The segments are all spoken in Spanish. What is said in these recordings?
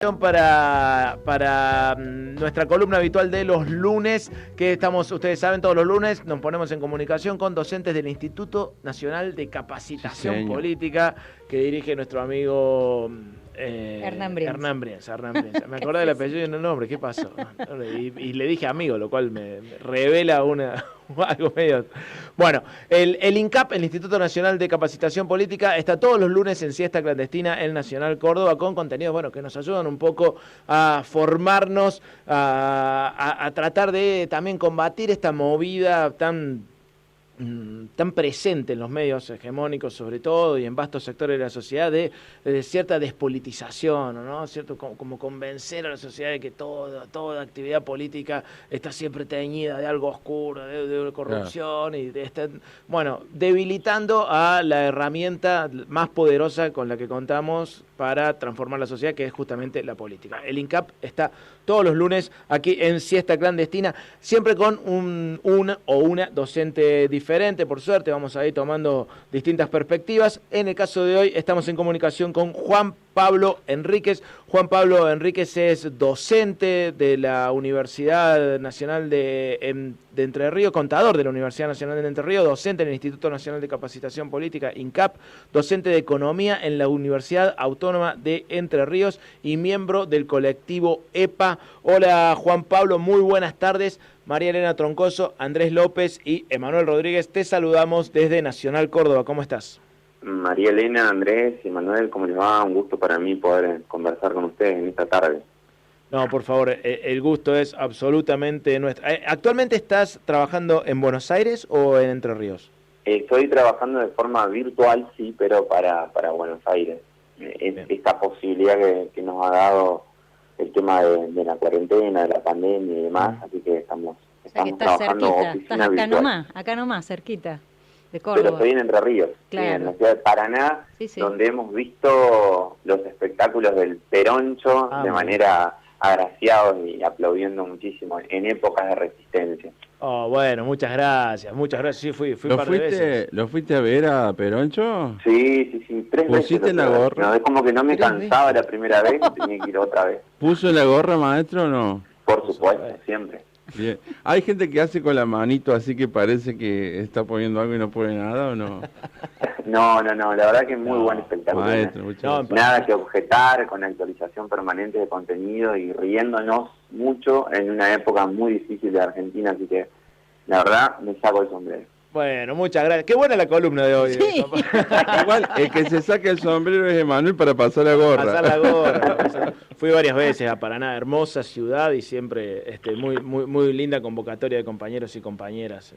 Para nuestra columna habitual de los lunes, que estamos, ustedes saben, todos los lunes nos ponemos en comunicación con docentes del Instituto Nacional de Capacitación Política, que dirige nuestro amigo Hernán Brienz. Me acordé del apellido y no el nombre, ¿qué pasó? Y le dije amigo, lo cual me revela algo medio... Bueno, el INCAP, el Instituto Nacional de Capacitación Política, está todos los lunes en Siesta Clandestina en Nacional Córdoba con contenidos, bueno, que nos ayudan un poco a formarnos, a tratar de también combatir esta movida tan presente en los medios hegemónicos sobre todo y en vastos sectores de la sociedad de cierta despolitización, ¿no? Cierto, como convencer a la sociedad de que toda actividad política está siempre teñida de algo oscuro, de corrupción, y bueno, debilitando a la herramienta más poderosa con la que contamos para transformar la sociedad, que es justamente la política. El INCAP está todos los lunes aquí en Siesta Clandestina, siempre con una docente diferente, por suerte, vamos a ir tomando distintas perspectivas. En el caso de hoy estamos en comunicación con Juan Pablo Enríquez. Juan Pablo Enríquez es docente de la Universidad Nacional de Entre Ríos, contador de la Universidad Nacional de Entre Ríos, docente en el Instituto Nacional de Capacitación Política, INCAP, docente de Economía en la Universidad Autónoma de Entre Ríos y miembro del colectivo EPA. Hola Juan Pablo, muy buenas tardes. María Elena Troncoso, Andrés López y Emanuel Rodríguez, te saludamos desde Nacional Córdoba. ¿Cómo estás? María Elena, Andrés y Emanuel, ¿cómo les va? Un gusto para mí poder conversar con ustedes en esta tarde. No, por favor, el gusto es absolutamente nuestro. ¿Actualmente estás trabajando en Buenos Aires o en Entre Ríos? Estoy trabajando de forma virtual, sí, pero para Buenos Aires. Esta posibilidad que nos ha dado el tema de la cuarentena, de la pandemia y demás, así que estamos trabajando cerquita, oficina estás virtual. acá nomás, cerquita de Córdoba. Pero estoy en Entre Ríos, claro. en la ciudad de Paraná, sí. Donde hemos visto los espectáculos del Peroncho de manera agraciados y aplaudiendo muchísimo en épocas de resistencia. Oh, bueno, muchas gracias. Sí, fui un par de veces. ¿Lo fuiste a ver a Peroncho? Sí, 3 veces. ¿Pusiste la gorra? No, es como que no me cansaba la primera vez y tenía que ir otra vez. ¿Puso la gorra, maestro, o no? Por supuesto, siempre. Bien. ¿Hay gente que hace con la manito así que parece que está poniendo algo y no pone nada o no? No, la verdad que es muy buen espectáculo. Maestro, nada que objetar, con actualización permanente de contenido y riéndonos mucho en una época muy difícil de Argentina, así que la verdad me saco el sombrero. Bueno, muchas gracias. Qué buena la columna de hoy. Sí. Igual, el que se saca el sombrero es Emanuel para pasar la gorra. Fui varias veces a Paraná, hermosa ciudad y siempre muy linda convocatoria de compañeros y compañeras.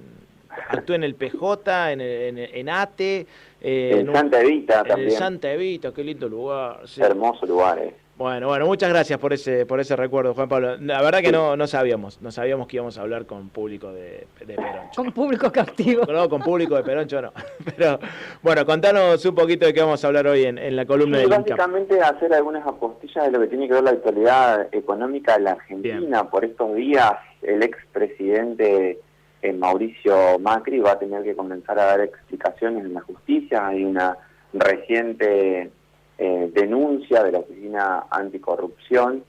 Actué en el PJ, en ATE. En Santa Evita también. En Santa Evita, qué lindo lugar. Sí. Hermoso lugar, Bueno, muchas gracias por ese recuerdo, Juan Pablo. La verdad que no sabíamos que íbamos a hablar con público de Peroncho. Con público cautivo. No, con público de Peroncho no. Pero bueno, contanos un poquito de qué vamos a hablar hoy en la columna del INCAP. Básicamente hacer algunas apostillas de lo que tiene que ver la actualidad económica de la Argentina. Bien. Por estos días, el expresidente Mauricio Macri va a tener que comenzar a dar explicaciones en la justicia. Hay una reciente denuncia de la Oficina Anticorrupción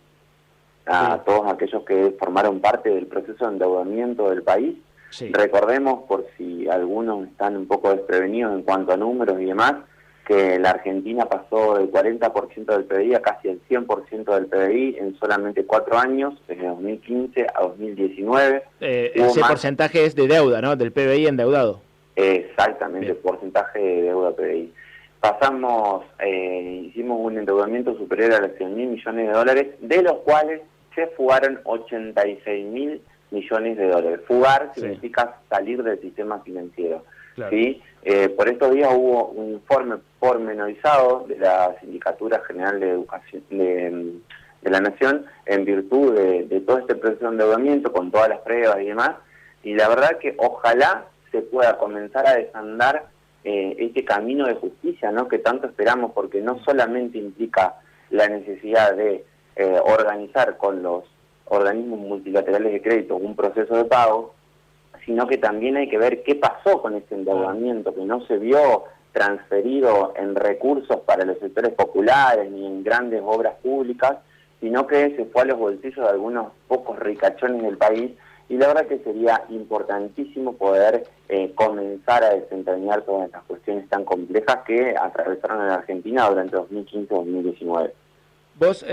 a todos aquellos que formaron parte del proceso de endeudamiento del país. Sí. Recordemos, por si algunos están un poco desprevenidos en cuanto a números y demás, que la Argentina pasó del 40% del PBI a casi el 100% del PBI en solamente 4 años, desde 2015 a 2019. Ese porcentaje es de deuda, ¿no? Del PBI endeudado. Exactamente, el porcentaje de deuda PBI. Hicimos un endeudamiento superior a los 100.000 millones de dólares, de los cuales se fugaron 86.000 millones de dólares. Fugar significa salir del sistema financiero. Claro. ¿Sí? Por estos días hubo un informe pormenorizado de la Sindicatura General de Educación de la Nación en virtud de todo este proceso de endeudamiento, con todas las pruebas y demás, y la verdad que ojalá se pueda comenzar a desandar este camino de justicia, ¿no?, que tanto esperamos, porque no solamente implica la necesidad de organizar con los organismos multilaterales de crédito un proceso de pago, sino que también hay que ver qué pasó con este endeudamiento, que no se vio transferido en recursos para los sectores populares ni en grandes obras públicas, sino que se fue a los bolsillos de algunos pocos ricachones del país, y la verdad que sería importantísimo poder comenzar a desentrañar todas estas cuestiones tan complejas que atravesaron a la Argentina durante 2015-2019. Vos,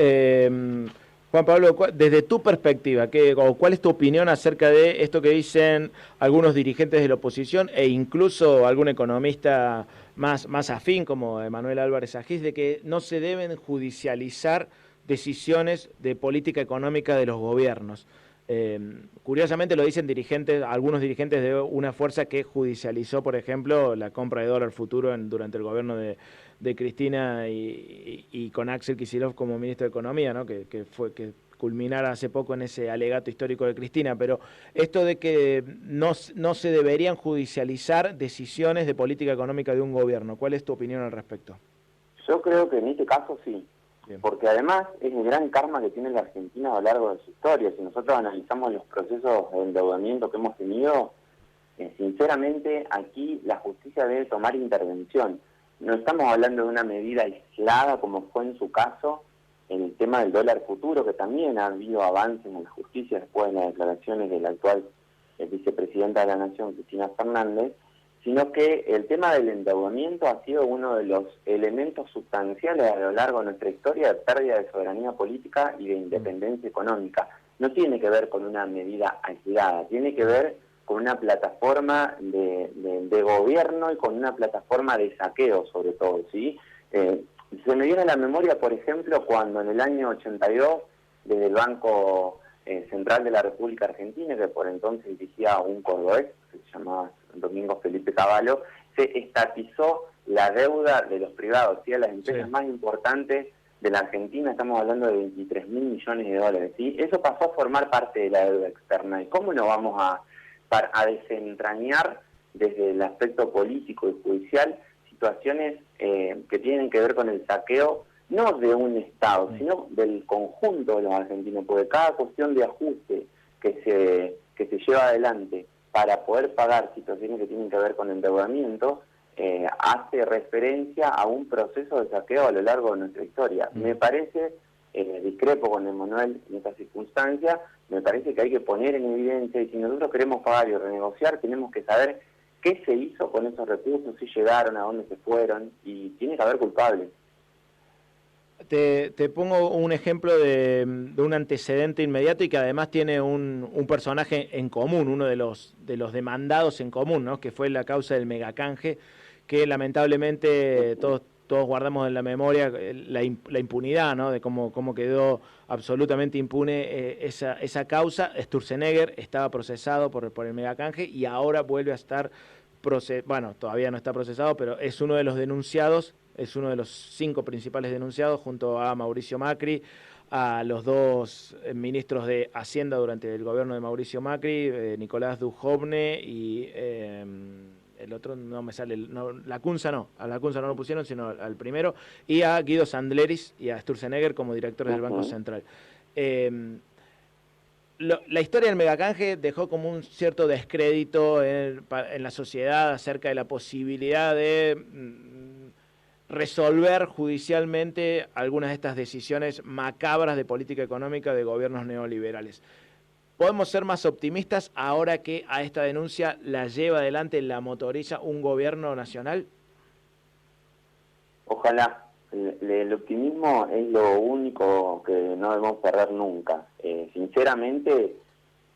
Juan Pablo, desde tu perspectiva, ¿cuál es tu opinión acerca de esto que dicen algunos dirigentes de la oposición e incluso algún economista más afín como Emanuel Álvarez Agis, de que no se deben judicializar decisiones de política económica de los gobiernos? Curiosamente lo dicen algunos dirigentes de una fuerza que judicializó, por ejemplo, la compra de dólar futuro durante el gobierno de Cristina y con Axel Kicillof como ministro de Economía, ¿no? que culminara hace poco en ese alegato histórico de Cristina. Pero esto de que no se deberían judicializar decisiones de política económica de un gobierno, ¿cuál es tu opinión al respecto? Yo creo que en este caso sí. Porque además es el gran karma que tiene la Argentina a lo largo de su historia. Si nosotros analizamos los procesos de endeudamiento que hemos tenido, sinceramente aquí la justicia debe tomar intervención. No estamos hablando de una medida aislada como fue en su caso en el tema del dólar futuro, que también ha habido avances en la justicia después de las declaraciones de la actual vicepresidenta de la Nación, Cristina Fernández, sino que el tema del endeudamiento ha sido uno de los elementos sustanciales a lo largo de nuestra historia de pérdida de soberanía política y de independencia económica. No tiene que ver con una medida aislada, tiene que ver con una plataforma de gobierno y con una plataforma de saqueo sobre todo, ¿sí? Se me viene a la memoria, por ejemplo, cuando en el año 82, desde el Banco Central de la República Argentina, que por entonces dirigía un cordobés, que se llamaba Domingo Felipe Cavallo, se estatizó la deuda de los privados, ¿sí? A las empresas más importantes de la Argentina, estamos hablando de 23.000 millones de dólares, ¿sí? Eso pasó a formar parte de la deuda externa. ¿Y cómo no vamos a desentrañar desde el aspecto político y judicial situaciones que tienen que ver con el saqueo, no de un Estado, sino del conjunto de los argentinos? Porque cada cuestión de ajuste que se lleva adelante para poder pagar situaciones que tienen que ver con endeudamiento, hace referencia a un proceso de saqueo a lo largo de nuestra historia. Me parece, discrepo con Emanuel en esta circunstancia, me parece que hay que poner en evidencia, y si nosotros queremos pagar y renegociar, tenemos que saber qué se hizo con esos recursos, si llegaron, a dónde se fueron, y tiene que haber culpables. Te pongo un ejemplo de un antecedente inmediato y que además tiene un personaje en común, uno de los demandados en común, ¿no? Que fue la causa del megacanje, que lamentablemente todos guardamos en la memoria la impunidad, ¿no? De cómo quedó absolutamente impune esa causa. Sturzenegger estaba procesado por el megacanje y ahora vuelve a estar bueno, todavía no está procesado, pero es uno de los denunciados, es uno de los 5 principales denunciados junto a Mauricio Macri, a los 2 ministros de Hacienda durante el gobierno de Mauricio Macri, Nicolás Dujovne y el otro no me sale, Lacunza no, a Lacunza no lo pusieron, sino al primero, y a Guido Sandleris y a Sturzenegger como directores del Banco Central. La historia del megacanje dejó como un cierto descrédito en la sociedad acerca de la posibilidad de resolver judicialmente algunas de estas decisiones macabras de política económica de gobiernos neoliberales. ¿Podemos ser más optimistas ahora que a esta denuncia la lleva adelante, la motoriza un gobierno nacional? Ojalá. El optimismo es lo único que no debemos perder nunca. Sinceramente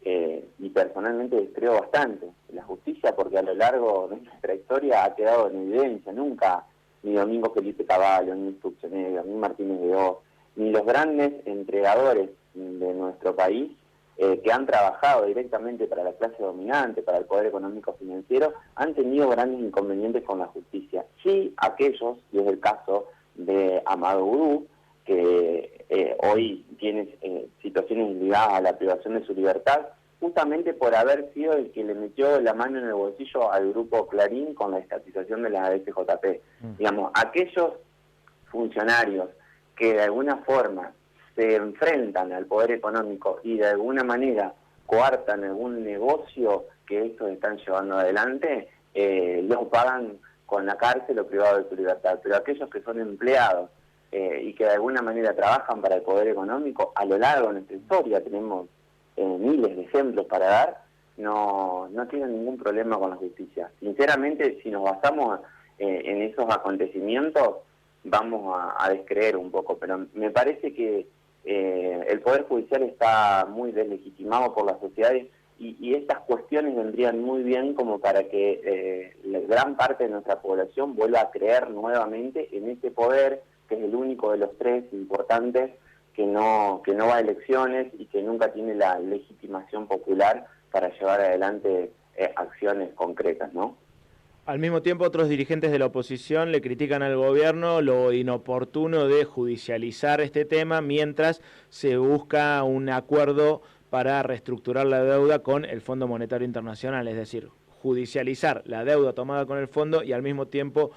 y personalmente descreo bastante la justicia, porque a lo largo de nuestra historia ha quedado en evidencia. Nunca ni Domingo Felipe Cavallo, ni Sturzenegger, ni Martínez de Oz, ni los grandes entregadores de nuestro país que han trabajado directamente para la clase dominante, para el poder económico financiero, han tenido grandes inconvenientes con la justicia. Sí, aquellos, y es el caso de Amado Gurú, que hoy tiene situaciones ligadas a la privación de su libertad, justamente por haber sido el que le metió la mano en el bolsillo al grupo Clarín con la estatización de la FJP. Digamos, aquellos funcionarios que de alguna forma se enfrentan al poder económico y de alguna manera coartan algún negocio que estos están llevando adelante, los pagan con la cárcel o privado de su libertad. Pero aquellos que son empleados y que de alguna manera trabajan para el poder económico, a lo largo de nuestra historia, tenemos miles de ejemplos para dar, no tienen ningún problema con la justicia. Sinceramente, si nos basamos en esos acontecimientos, vamos a descreer un poco, pero me parece que el Poder Judicial está muy deslegitimado por la sociedad y estas cuestiones vendrían muy bien como para que la gran parte de nuestra población vuelva a creer nuevamente en este poder, que es el único de los tres importantes que no va a elecciones y que nunca tiene la legitimación popular para llevar adelante acciones concretas, ¿no? Al mismo tiempo, otros dirigentes de la oposición le critican al gobierno lo inoportuno de judicializar este tema mientras se busca un acuerdo para reestructurar la deuda con el Fondo Monetario Internacional, es decir, judicializar la deuda tomada con el fondo y al mismo tiempo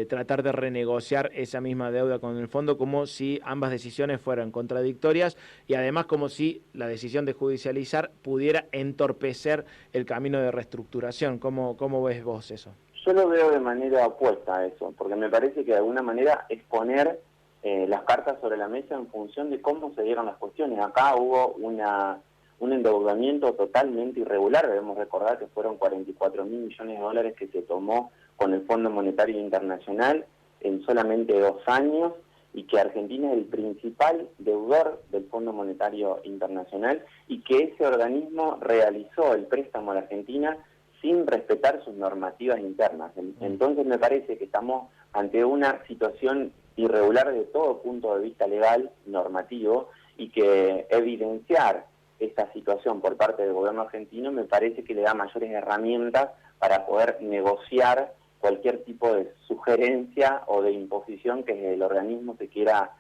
tratar de renegociar esa misma deuda con el fondo, como si ambas decisiones fueran contradictorias y además como si la decisión de judicializar pudiera entorpecer el camino de reestructuración. ¿Cómo ves vos eso? Yo lo veo de manera opuesta a eso, porque me parece que de alguna manera es poner las cartas sobre la mesa en función de cómo se dieron las cuestiones. Acá hubo un endeudamiento totalmente irregular. Debemos recordar que fueron 44.000 millones de dólares que se tomó con el Fondo Monetario Internacional en solamente 2 años, y que Argentina es el principal deudor del Fondo Monetario Internacional, y que ese organismo realizó el préstamo a la Argentina sin respetar sus normativas internas. Entonces me parece que estamos ante una situación irregular de todo punto de vista legal, normativo, y que evidenciar esta situación por parte del gobierno argentino me parece que le da mayores herramientas para poder negociar cualquier tipo de sugerencia o de imposición que el organismo se quiera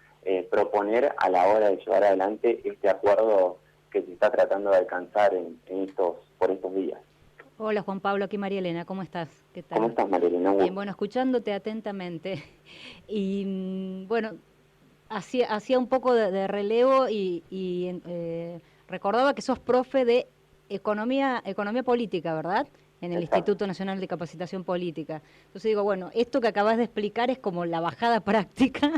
proponer a la hora de llevar adelante este acuerdo que se está tratando de alcanzar por estos días. Hola Juan Pablo, aquí María Elena, ¿cómo estás? ¿Qué tal? ¿Cómo estás, María Elena? Bien, bueno, escuchándote atentamente y bueno, hacía un poco de relevo y recordaba que sos profe de economía política, ¿verdad? En el Instituto Nacional de Capacitación Política. Entonces digo, bueno, esto que acabas de explicar es como la bajada práctica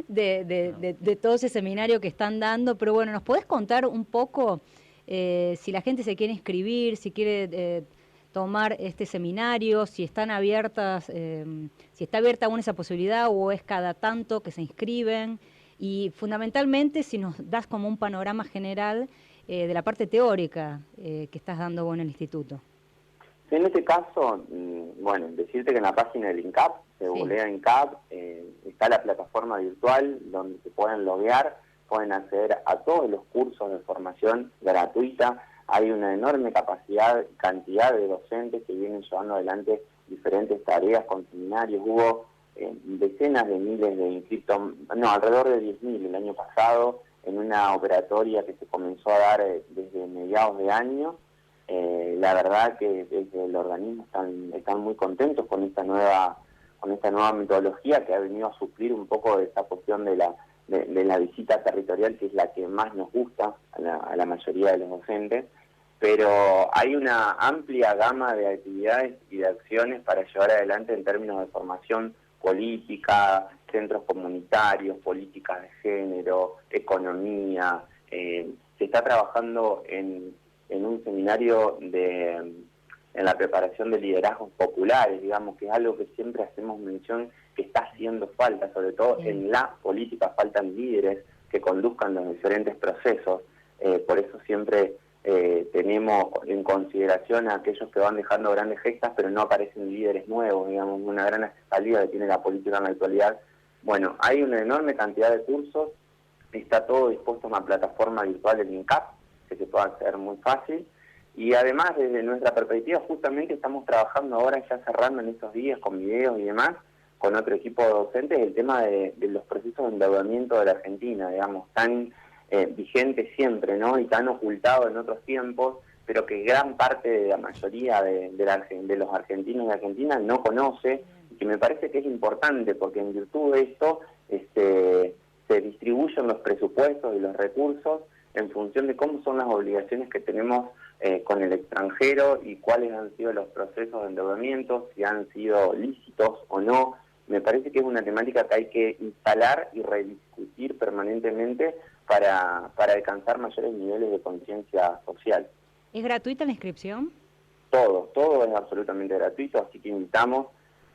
de todo ese seminario que están dando, pero bueno, ¿nos podés contar un poco si la gente se quiere inscribir, si quiere tomar este seminario, si están abiertas, si está abierta aún esa posibilidad o es cada tanto que se inscriben? Y fundamentalmente si nos das como un panorama general de la parte teórica que estás dando vos en el instituto. En este caso, bueno, decirte que en la página del INCAP, se googlea INCAP, está la plataforma virtual donde se pueden loguear, pueden acceder a todos los cursos de formación gratuita. Hay una enorme cantidad de docentes que vienen llevando adelante diferentes tareas con seminarios. Hubo decenas de miles de inscriptos, alrededor de 10.000 el año pasado, en una operatoria que se comenzó a dar desde mediados de año. La verdad que desde el organismo están muy contentos con esta nueva metodología que ha venido a suplir un poco de esta cuestión de la visita territorial, que es la que más nos gusta a la mayoría de los docentes. Pero hay una amplia gama de actividades y de acciones para llevar adelante en términos de formación política, centros comunitarios, políticas de género, economía. Se está trabajando en un seminario en la preparación de liderazgos populares, digamos, que es algo que siempre hacemos mención que está haciendo falta, sobre todo en la política faltan líderes que conduzcan los diferentes procesos. Por eso siempre tenemos en consideración a aquellos que van dejando grandes gestas, pero no aparecen líderes nuevos, digamos, una gran salida que tiene la política en la actualidad. Bueno, hay una enorme cantidad de cursos, está todo dispuesto en una plataforma virtual del INCAP, que se puede hacer muy fácil, y además desde nuestra perspectiva justamente estamos trabajando ahora, ya cerrando en estos días con videos y demás, con otro equipo de docentes, el tema de los procesos de endeudamiento de la Argentina, digamos, tan vigente siempre, ¿no? Y tan ocultado en otros tiempos, pero que gran parte de la mayoría de los argentinos y argentinas no conoce, y que me parece que es importante, porque en virtud de esto se distribuyen los presupuestos y los recursos en función de cómo son las obligaciones que tenemos con el extranjero y cuáles han sido los procesos de endeudamiento, si han sido lícitos o no, me parece que es una temática que hay que instalar y rediscutir permanentemente para alcanzar mayores niveles de conciencia social. ¿Es gratuita la inscripción? Todo es absolutamente gratuito, así que invitamos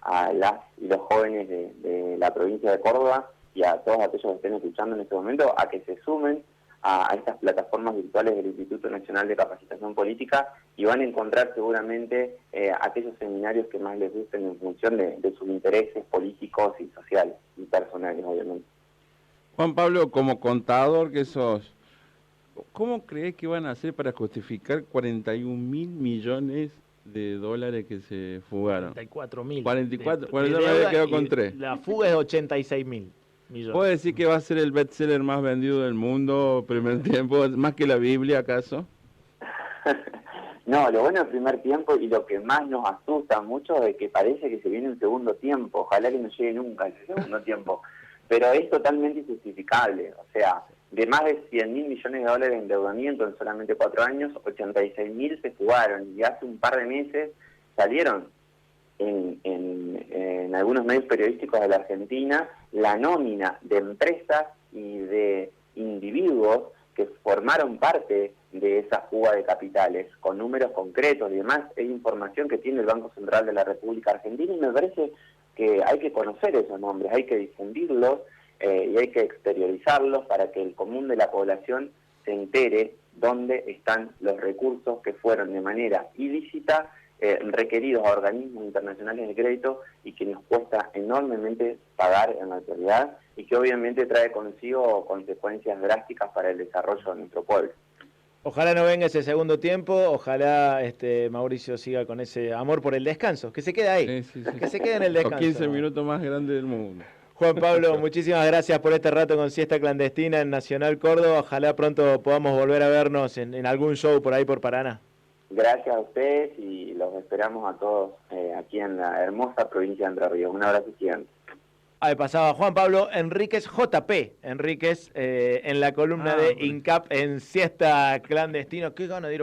a las y los jóvenes de la provincia de Córdoba y a todos aquellos que estén escuchando en este momento a que se sumen a estas plataformas virtuales del Instituto Nacional de Capacitación Política y van a encontrar seguramente aquellos seminarios que más les gusten en función de sus intereses políticos y sociales y personales, obviamente. Juan Pablo, como contador que sos, ¿cómo crees que van a hacer para justificar 41.000 millones de dólares que se fugaron? 44.000. 44, bueno, yo me había quedado con 3. La fuga es 86.000 millones. ¿Puedo decir que va a ser el bestseller más vendido del mundo primer tiempo, más que la Biblia acaso? No, lo bueno del primer tiempo y lo que más nos asusta mucho es que parece que se viene un segundo tiempo. Ojalá que no llegue nunca ese segundo tiempo. Pero es totalmente injustificable. O sea, de más de 100.000 millones de dólares de endeudamiento en solamente 4 años, 86.000 se fugaron. Y hace un par de meses salieron en algunos medios periodísticos de la Argentina la nómina de empresas y de individuos que formaron parte de esa fuga de capitales, con números concretos y demás. Es información que tiene el Banco Central de la República Argentina y me parece que hay que conocer esos nombres, hay que difundirlos y hay que exteriorizarlos para que el común de la población se entere dónde están los recursos que fueron de manera ilícita requeridos a organismos internacionales de crédito y que nos cuesta enormemente pagar en la actualidad y que obviamente trae consigo consecuencias drásticas para el desarrollo de nuestro pueblo. Ojalá no venga ese segundo tiempo, ojalá Mauricio siga con ese amor por el descanso, que se quede ahí, Sí. que se quede en el descanso. Los 15 minutos más grandes del mundo. Juan Pablo, muchísimas gracias por este rato con Siesta Clandestina en Nacional Córdoba. Ojalá pronto podamos volver a vernos en algún show por ahí por Paraná. Gracias a ustedes y los esperamos a todos aquí en la hermosa provincia de Entre Ríos. Un abrazo gigante. Ahí pasaba Juan Pablo Enríquez, JP Enríquez, en la columna de INCAP en Siesta Clandestina. Qué gana de ir